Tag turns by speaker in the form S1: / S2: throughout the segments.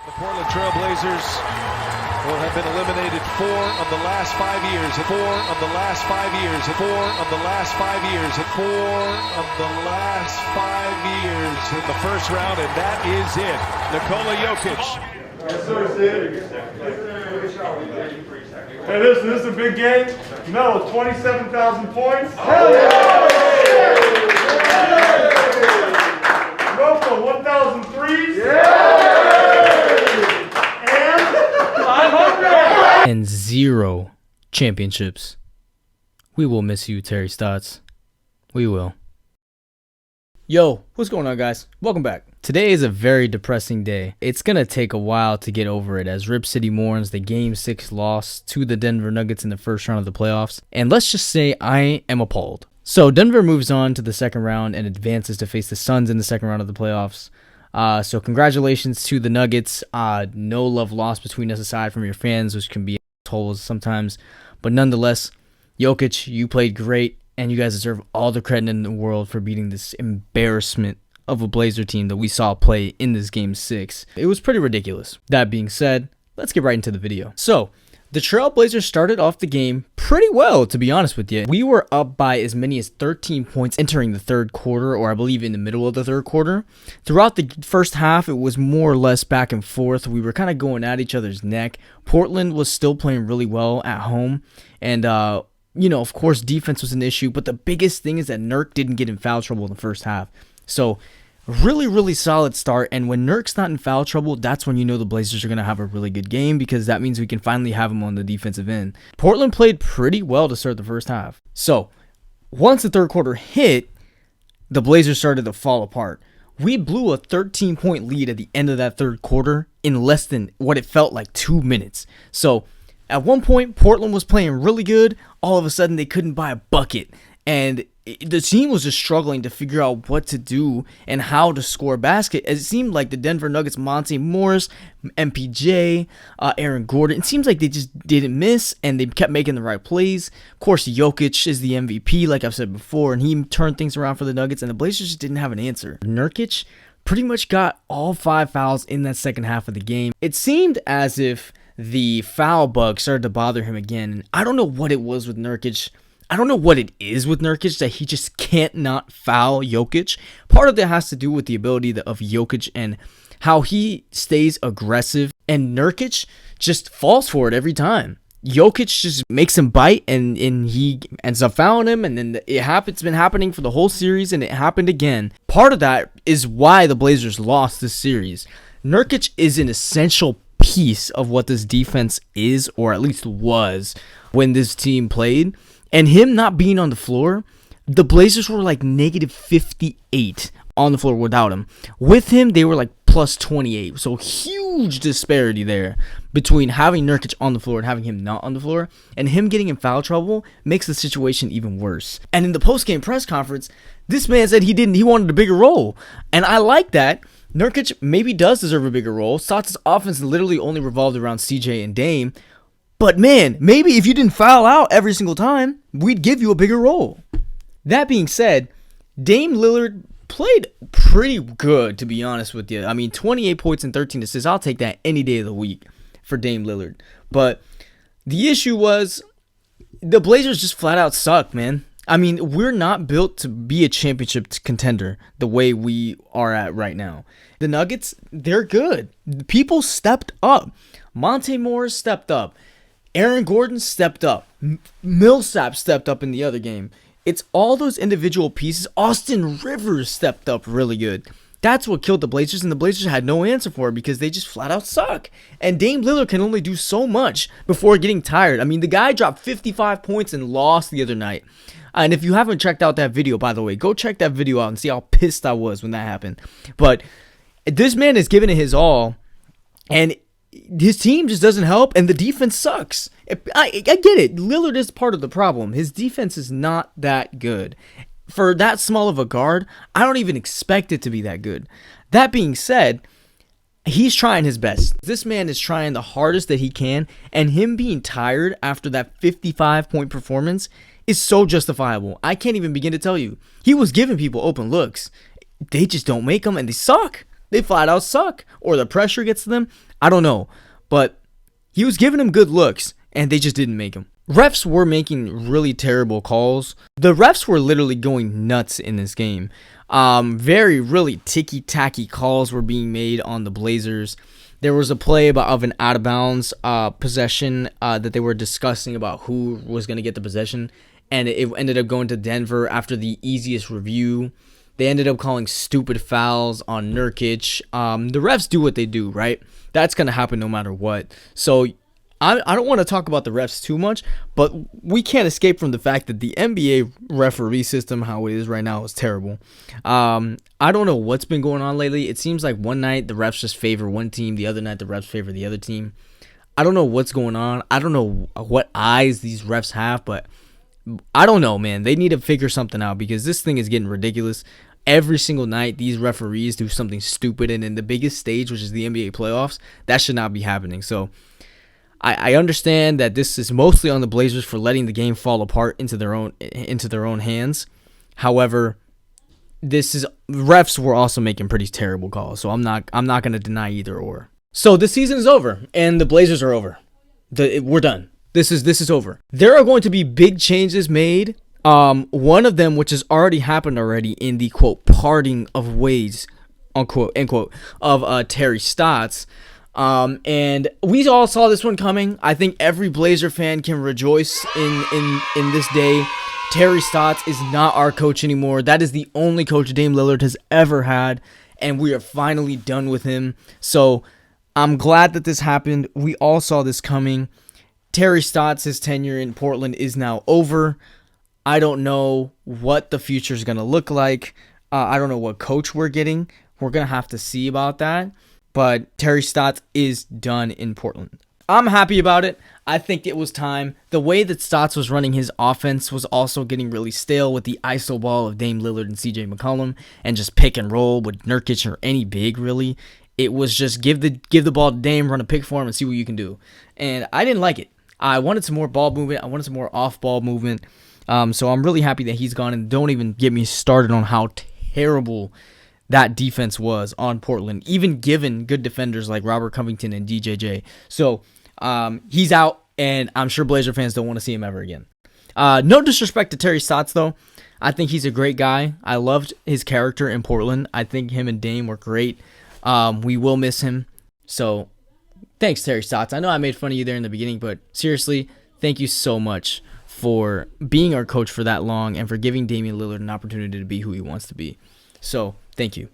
S1: The Portland Trail Blazers will have been eliminated 4 of the last 5 years. 4 of the last 5 years. 4 of the last 5 years. 4 of the last 5 years in the first round, and that is it. Nikola Jokic.
S2: Yes, sir, Sid. Hey, listen, this is a big game. Melo, 27,000 points. Hell yeah! Rocco, 1,000 threes. And 500.
S3: And 0 championships. We will miss you, Terry Stotts. We will. Yo, what's going on, guys? Welcome back. Today is a very depressing day. It's gonna take a while to get over it as Rip City mourns the Game 6 loss to the Denver Nuggets in the first round of the playoffs. And let's just say I am appalled. So Denver moves on to the second round and advances to face the Suns in the second round of the playoffs. So congratulations to the Nuggets. No love lost between us aside from your fans, which can be assholes sometimes. But nonetheless, Jokic, you played great. And you guys deserve all the credit in the world for beating this embarrassment of a Blazer team that we saw play in this Game 6. It was pretty ridiculous. That being said, let's get right into the video. So, the Trail Blazers started off the game pretty well, to be honest with you. We were up by as many as 13 points entering the third quarter, or I believe in the middle of the third quarter. Throughout the first half, it was more or less back and forth. We were kind of going at each other's neck. Portland was still playing really well at home, and you know, of course, defense was an issue, but the biggest thing is that Nurk didn't get in foul trouble in the first half. So, really solid start, and when Nurk's not in foul trouble, that's when you know the Blazers are going to have a really good game, because that means we can finally have him on the defensive end. Portland played pretty well to start the first half. So, once the third quarter hit, the Blazers started to fall apart. We blew a 13-point lead at the end of that third quarter in less than what it felt like 2 minutes. So, at one point, Portland was playing really good. All of a sudden, they couldn't buy a bucket. And the team was just struggling to figure out what to do and how to score a basket. It seemed like the Denver Nuggets, Monte Morris, MPJ, Aaron Gordon, it seems like they just didn't miss and they kept making the right plays. Of course, Jokic is the MVP, like I've said before, and he turned things around for the Nuggets, and the Blazers just didn't have an answer. Nurkic pretty much got all 5 fouls in that second half of the game. It seemed as if the foul bug started to bother him again. And I don't know what it was with Nurkic. I don't know what it is with Nurkic that he just can't not foul Jokic. Part of that has to do with the ability of Jokic and how he stays aggressive. And Nurkic just falls for it every time. Jokic just makes him bite and he ends up fouling him. And then it's been happening for the whole series, and it happened again. Part of that is why the Blazers lost this series. Nurkic is an essential piece of what this defense is, or at least was when this team played, and him not being on the floor, the Blazers were like negative 58 on the floor without him. With him, they were like plus 28. So huge disparity there between having Nurkic on the floor and having him not on the floor, and him getting in foul trouble makes the situation even worse. And in the post-game press conference, this man said he wanted a bigger role, and I like that. Nurkic maybe does deserve a bigger role. Stotts' offense literally only revolved around CJ and Dame. But man, maybe if you didn't foul out every single time, we'd give you a bigger role. That being said, Dame Lillard played pretty good, to be honest with you. I mean, 28 points and 13 assists. I'll take that any day of the week for Dame Lillard. But the issue was the Blazers just flat out suck, man. I mean, we're not built to be a championship contender the way we are at right now. The Nuggets, they're good. People stepped up. Monte Morris stepped up. Aaron Gordon stepped up. Millsap stepped up in the other game. It's all those individual pieces. Austin Rivers stepped up really good. That's what killed the Blazers, and the Blazers had no answer for it because they just flat out suck. And Dame Lillard can only do so much before getting tired. I mean, the guy dropped 55 points and lost the other night. And if you haven't checked out that video, by the way, go check that video out and see how pissed I was when that happened. But this man is giving it his all, and his team just doesn't help, and the defense sucks. I get it. Lillard is part of the problem. His defense is not that good. For that small of a guard, I don't even expect it to be that good. That being said, he's trying his best. This man is trying the hardest that he can, and him being tired after that 55-point performance is so justifiable. I can't even begin to tell you. He was giving people open looks. They just don't make them, and they suck. They flat out suck, or the pressure gets to them. I don't know, but he was giving them good looks, and they just didn't make them. Refs were making really terrible calls. The refs were literally going nuts in this game. Really ticky-tacky calls were being made on the Blazers. There was a play of an out-of-bounds possession that they were discussing about who was going to get the possession, and it ended up going to Denver after the easiest review. They ended up calling stupid fouls on Nurkic. The refs do what they do, right? That's going to happen no matter what. So I don't want to talk about the refs too much, but we can't escape from the fact that the NBA referee system, how it is right now, is terrible. I don't know what's been going on lately. It seems like one night the refs just favor one team, the other night the refs favor the other team. I don't know what's going on. I don't know what eyes these refs have, but I don't know, man. They need to figure something out because this thing is getting ridiculous. Every single night, these referees do something stupid, and in the biggest stage, which is the NBA playoffs, that should not be happening. So I understand that this is mostly on the Blazers for letting the game fall apart into their own hands. However, refs were also making pretty terrible calls, so I'm not going to deny either or. So the season is over, and the Blazers are over. We're done. This is over. There are going to be big changes made. One of them, which has already happened already, in the quote parting of ways, unquote, end quote, of Terry Stotts. And we all saw this one coming. I think every Blazer fan can rejoice in this day. Terry Stotts is not our coach anymore. That is the only coach Dame Lillard has ever had, and we are finally done with him. So I'm glad that this happened. We all saw this coming. Terry Stotts' tenure in Portland is now over. I don't know what the future is going to look like. I don't know what coach we're getting. We're going to have to see about that. But Terry Stotts is done in Portland. I'm happy about it. I think it was time. The way that Stotts was running his offense was also getting really stale with the iso ball of Dame Lillard and CJ McCollum and just pick and roll with Nurkic or any big, really. It was just give the ball to Dame, run a pick for him, and see what you can do. And I didn't like it. I wanted some more ball movement. I wanted some more off-ball movement. So I'm really happy that he's gone, and don't even get me started on how terrible that defense was on Portland, even given good defenders like Robert Covington and DJJ. So he's out, and I'm sure Blazer fans don't want to see him ever again. No disrespect to Terry Stotts, though. I think he's a great guy. I loved his character in Portland. I think him and Dame were great. We will miss him. So thanks, Terry Stotts. I know I made fun of you there in the beginning, but seriously, thank you so much for being our coach for that long and for giving Damian Lillard an opportunity to be who he wants to be. So thank you.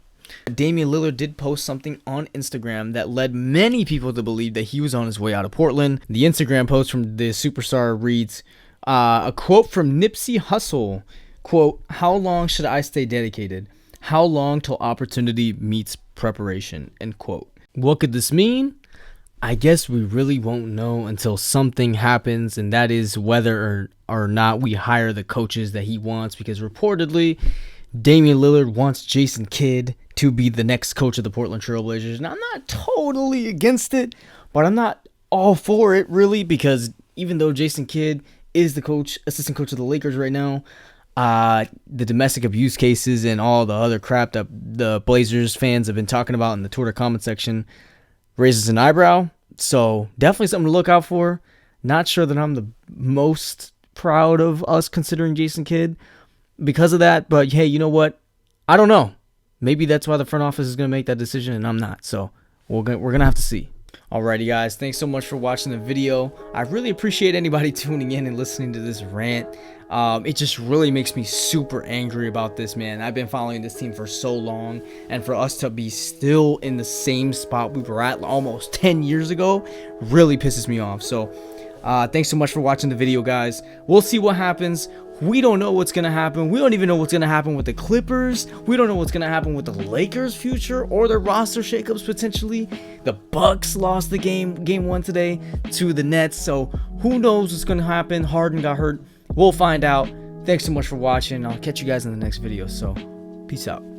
S3: Damian Lillard did post something on Instagram that led many people to believe that he was on his way out of Portland. The Instagram post from the superstar reads, a quote from Nipsey Hussle, quote, "How long should I stay dedicated? How long till opportunity meets preparation?" End quote. What could this mean? I guess we really won't know until something happens, and that is whether or not we hire the coaches that he wants, because reportedly Damian Lillard wants Jason Kidd to be the next coach of the Portland Trail Blazers. And I'm not totally against it, but I'm not all for it, really, because even though Jason Kidd is the assistant coach of the Lakers right now, the domestic abuse cases and all the other crap that the Blazers fans have been talking about in the Twitter comment section raises an eyebrow. So definitely something to look out for. Not sure that I'm the most proud of us considering Jason Kidd because of that, but hey, you know what? I don't know. Maybe that's why the front office is going to make that decision and I'm not. So we're going to have to see. Alrighty, guys. Thanks so much for watching the video. I really appreciate anybody tuning in and listening to this rant. It just really makes me super angry about this, man. I've been following this team for so long, and for us to be still in the same spot we were at almost 10 years ago really pisses me off. So thanks so much for watching the video, guys. We'll see what happens. We don't know what's going to happen. We don't even know what's going to happen with the Clippers. We don't know what's going to happen with the Lakers' future or their roster shakeups potentially. The Bucks lost the game 1 today to the Nets. So who knows what's going to happen? Harden got hurt. We'll find out. Thanks so much for watching. I'll catch you guys in the next video. So peace out.